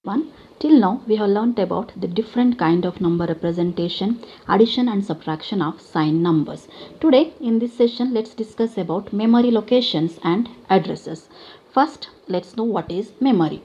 One. Till now we have learnt about the different kind of number representation, addition and subtraction of signed numbers. Today in this session let's discuss about memory locations and addresses. First let's know what is memory.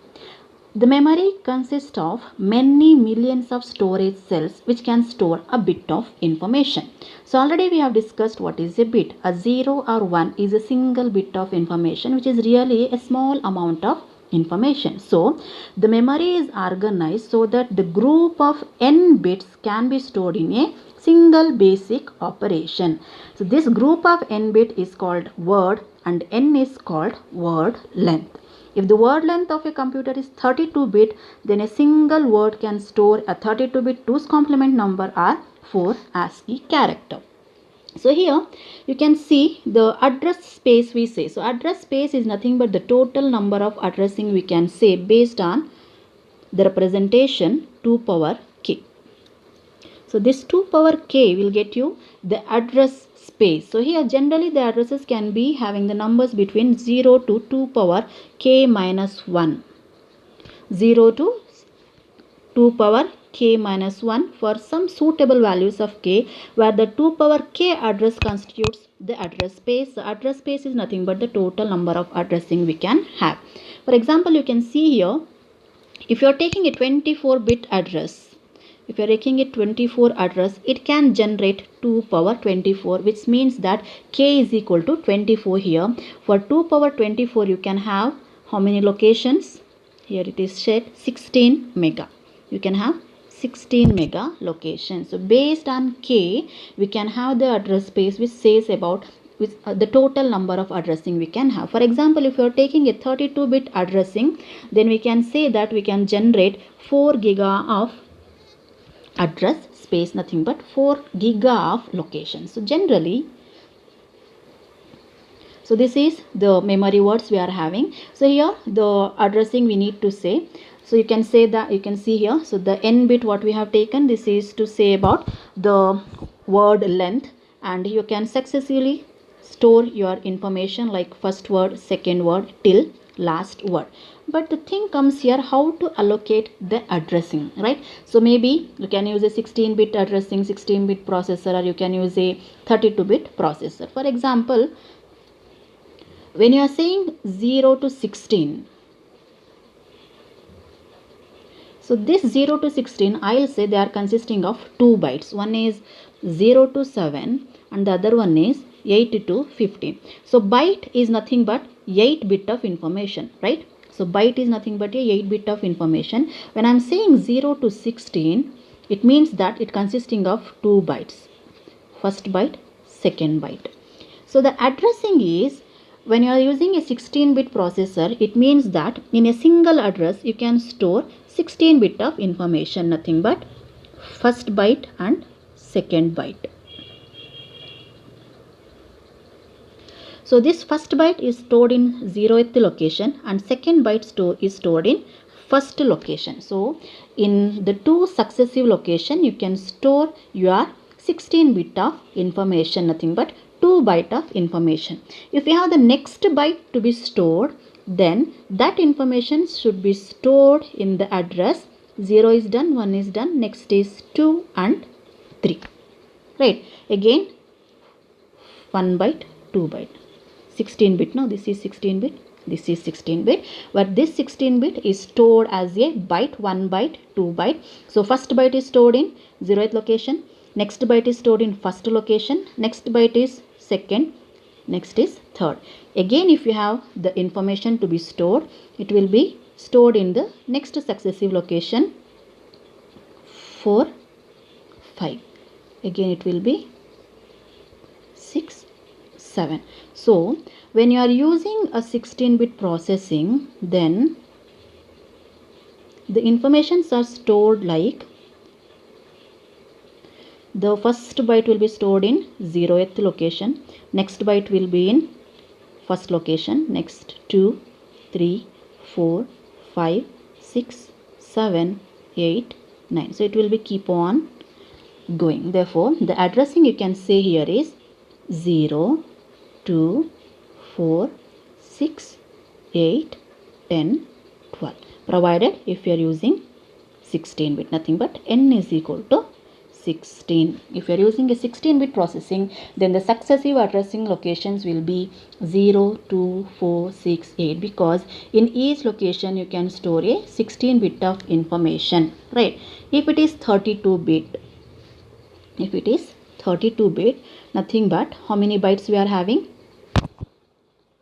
The memory consists of many millions of storage cells which can store a bit of information. So already we have discussed what is a bit. A 0 or 1 is a single bit of information which is really a small amount of information. So the memory is organized so that the group of n bits can be stored in a single basic operation. So this group of n bit is called word and n is called word length. If the word length of a computer is 32-bit, then a single word can store a 32-bit 2's complement number or 4 ASCII character. So here you can see the address space we say. So address space is nothing but the total number of addressing we can say based on the representation 2 power k. So this 2 power k will get you the address space. So here generally the addresses can be having the numbers between 0 to 2 power k minus 1. 0 to 2 power k minus 1 for some suitable values of k, where the 2 power k address constitutes the address space. The address space is nothing but the total number of addressing we can have. For example, you can see here, if you are taking a 24-bit address, if you are taking a 24 address, it can generate 2 power 24, which means that k is equal to 24 here. For 2 power 24, you can have how many locations? Here it is said 16 mega. You can have 16 mega locations. So based on k, we can have the address space which says about the total number of addressing we can have. For example, if you are taking a 32-bit addressing, then we can say that we can generate 4 giga of address space, nothing but 4 giga of locations. So generally, so this is the memory words we are having. So here the addressing we need to say. So you can say that, you can see here, so the n bit what we have taken, this is to say about the word length, and you can successively store your information like first word, second word till last word. But the thing comes here, how to allocate the addressing, right? So maybe you can use a 16-bit addressing, 16-bit processor, or you can use a 32-bit processor. For example, when you are saying 0 to 16, so this 0 to 16, I'll say they are consisting of 2 bytes. One is 0 to 7 and the other one is 8 to 15. So byte is nothing but 8 bit of information, right? So byte is nothing but a 8 bit of information. When I'm saying 0 to 16, it means that it consisting of 2 bytes. First byte, second byte. So the addressing is, when you are using a 16-bit processor, it means that in a single address you can store 16 bit of information, nothing but first byte and second byte. So this first byte is stored in 0th location and second byte is stored in first location. So in the two successive location you can store your 16 bit of information, nothing but 2 byte of information. If you have the next byte to be stored, then that information should be stored in the address 0 is done, 1 is done, next is 2 and 3. Right, again 1 byte, 2 byte. 16 bit, now this is 16 bit, this is 16 bit, but this 16 bit is stored as a byte, 1 byte, 2 byte. So first byte is stored in 0th location, next byte is stored in first location, next byte is second, next is third. Again, if you have the information to be stored, it will be stored in the next successive location 4, 5. Again it will be 6, 7. So when you are using a 16-bit processing, then the informations are stored like the first byte will be stored in 0th location, next byte will be in first location, next 2, 3, 4, 5, 6, 7, 8, 9. So it will be keep on going. Therefore, the addressing you can say here is 0, 2, 4, 6, 8, 10, 12. provided if you are using 16 bit, nothing but n is equal to 16. If you are using a 16 bit processing, then the successive addressing locations will be 0, 2, 4, 6, 8, because in each location you can store a 16 bit of information, right? If it is 32 bit, nothing but how many bytes we are having?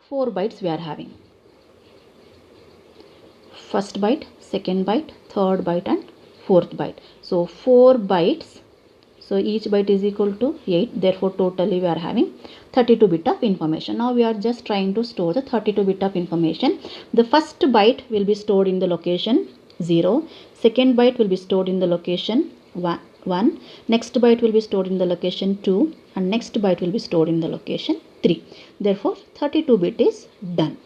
4 bytes we are having. First byte, second byte, third byte and fourth byte. So 4 bytes. So each byte is equal to 8. Therefore totally we are having 32 bit of information. Now we are just trying to store the 32 bit of information. The first byte will be stored in the location 0. Second byte will be stored in the location 1. Next byte will be stored in the location 2. And next byte will be stored in the location 3. Therefore 32 bit is done.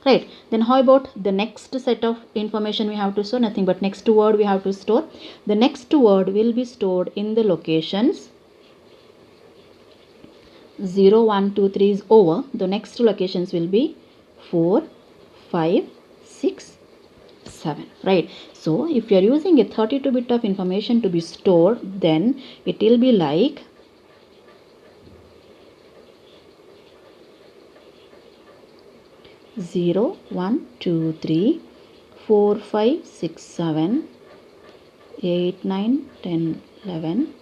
Right, then how about the next set of information we have to store? Nothing but next word we have to store. The next word will be stored in the locations 0, 1, 2, 3 is over. The next locations will be 4, 5, 6, 7. Right, so if you are using a 32 bit of information to be stored, then it will be like 0, 1, 2, 3, 4, 5, 6, 7, 8, 9, 10, 11,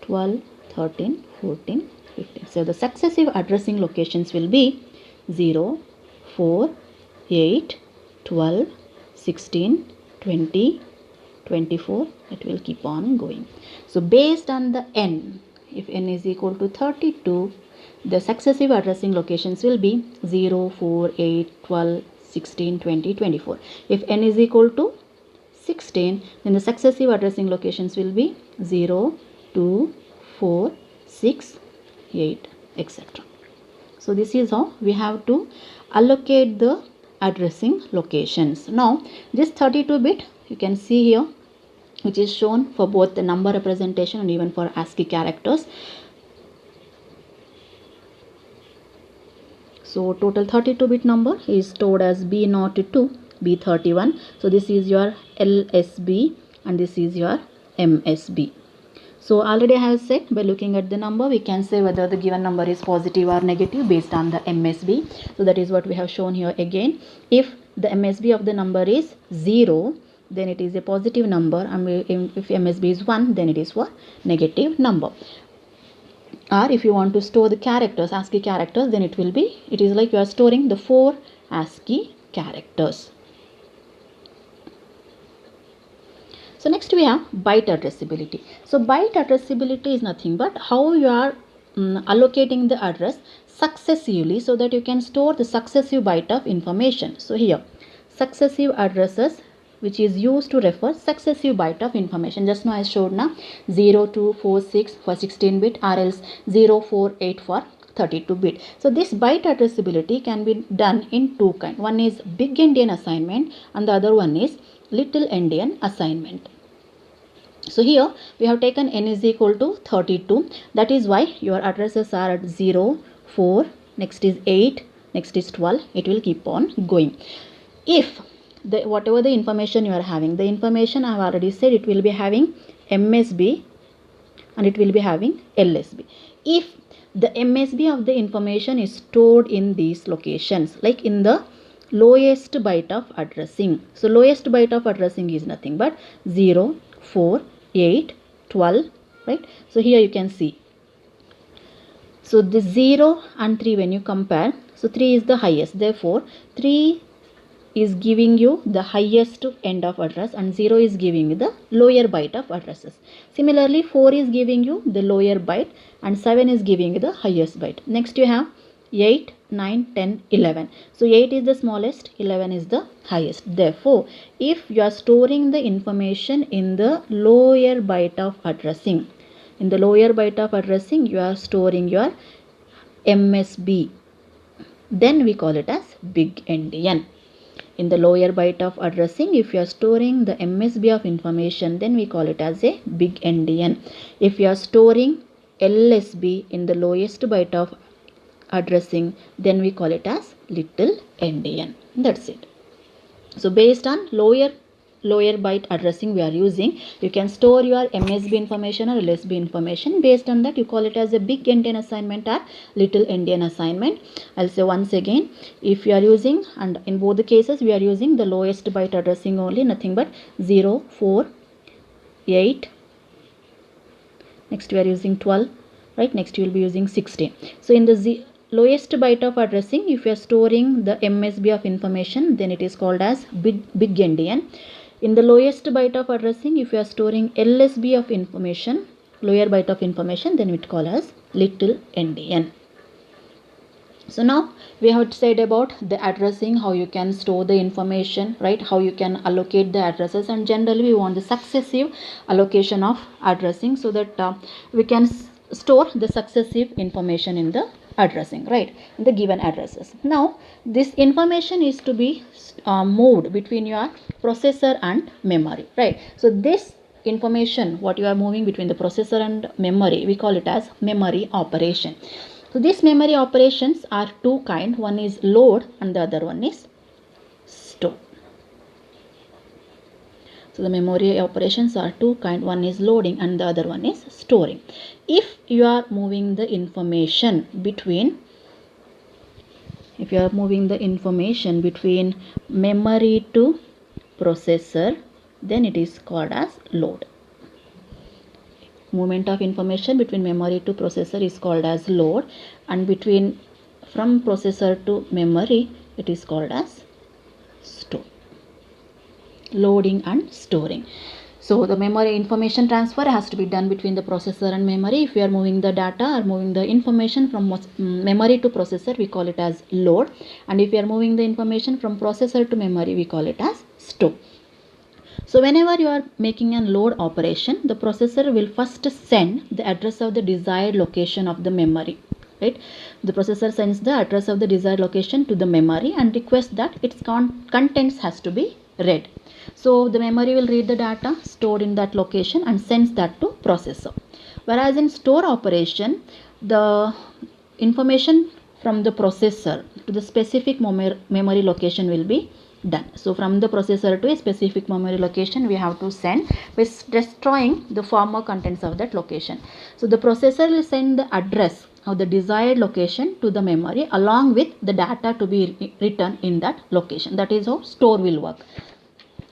12, 13, 14, 15. So the successive addressing locations will be 0, 4, 8, 12, 16, 20, 24. It will keep on going. So based on the n, if n is equal to 32, the successive addressing locations will be 0, 4, 8, 12, 16, 20, 24. If n is equal to 16, then the successive addressing locations will be 0, 2, 4, 6, 8, etc. So this is how we have to allocate the addressing locations. Now this 32 bit you can see here, which is shown for both the number representation and even for ASCII characters. So total 32 bit number is stored as B0 to B31. So this is your LSB and this is your MSB. So already I have said, by looking at the number we can say whether the given number is positive or negative based on the MSB. So that is what we have shown here again. If the MSB of the number is 0, then it is a positive number, and if MSB is 1, then it is a negative number. Or if you want to store the characters, ASCII characters, then it is like you are storing the 4 ASCII characters. So next we have byte addressability. So byte addressability is nothing but how you are allocating the address successively so that you can store the successive byte of information. So here successive addresses, which is used to refer successive byte of information. Just now I showed now 0, 2, 4, 6 for 16 bit or else 0, 4, 8 for 32 bit. So this byte addressability can be done in two kinds. One is big endian assignment and the other one is little endian assignment. So here we have taken n is equal to 32. That is why your addresses are at 0, 4, next is 8, next is 12. It will keep on going. If whatever the information you are having, the information I have already said, it will be having MSB and it will be having LSB. If the MSB of the information is stored in these locations, like in the lowest byte of addressing. So lowest byte of addressing is nothing but 0, 4, 8, 12, right? So here you can see. So the 0 and 3 when you compare, so 3 is the highest. Therefore 3 is giving you the highest end of address and 0 is giving you the lower byte of addresses. Similarly 4 is giving you the lower byte and 7 is giving you the highest byte. Next you have 8, 9, 10, 11. So 8 is the smallest, 11 is the highest. Therefore if you are storing the information in the lower byte of addressing, in the lower byte of addressing you are storing your MSB, then we call it as big endian. In the lower byte of addressing, if you are storing the MSB of information, then we call it as a big endian. If you are storing LSB in the lowest byte of addressing, then we call it as little endian. That's it. So based on lower byte addressing we are using, you can store your MSB information or LSB information. Based on that, you call it as a big endian assignment or little endian assignment. I'll say once again, if you are using, and in both the cases we are using the lowest byte addressing only, nothing but 0, 4, 8. Next we are using 12, right? Next you will be using 16. So in the lowest byte of addressing, if you are storing the MSB of information, then it is called as big endian. In the lowest byte of addressing, if you are storing LSB of information, lower byte of information, then it called as little endian. So now we have said about the addressing, how you can store the information, right? How you can allocate the addresses, and generally we want the successive allocation of addressing so that we can store the successive information in the addressing, right? In the given addresses. Now this information is to be moved between your processor and memory, right? So this information what you are moving between the processor and memory, we call it as memory operation. So these memory operations are two kind. One is load and the other one is store. So the memory operations are two kind. One is loading and the other one is storing. If you are moving the information between memory to processor, then it is called as load. Movement of information between memory to processor is called as load, and from processor to memory it is called as store. Loading and storing. So the memory information transfer has to be done between the processor and memory. If we are moving the data or moving the information from memory to processor, we call it as load, and if we are moving the information from processor to memory, we call it as store. So whenever you are making a load operation, the processor will first send the address of the desired location of the memory, right? The processor sends the address of the desired location to the memory and requests that its contents has to be read. So the memory will read the data stored in that location and sends that to processor. Whereas in store operation, the information from the processor to the specific memory location will be done. So from the processor to a specific memory location, we have to send by destroying the former contents of that location. So the processor will send the address of the desired location to the memory along with the data to be written in that location. That is how store will work.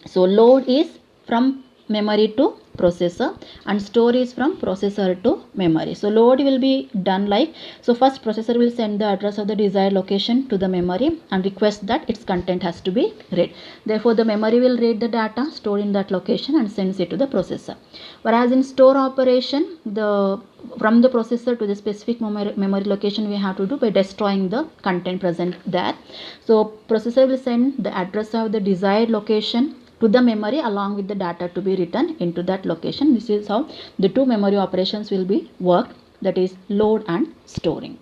So load is from memory to processor and store is from processor to memory. So load will be done like, so first processor will send the address of the desired location to the memory and request that its content has to be read. Therefore the memory will read the data stored in that location and sends it to the processor. Whereas in store operation, from the processor to the specific memory location we have to do by destroying the content present there. So processor will send the address of the desired location to the memory along with the data to be written into that location. This is how the two memory operations will be worked, that is load and storing.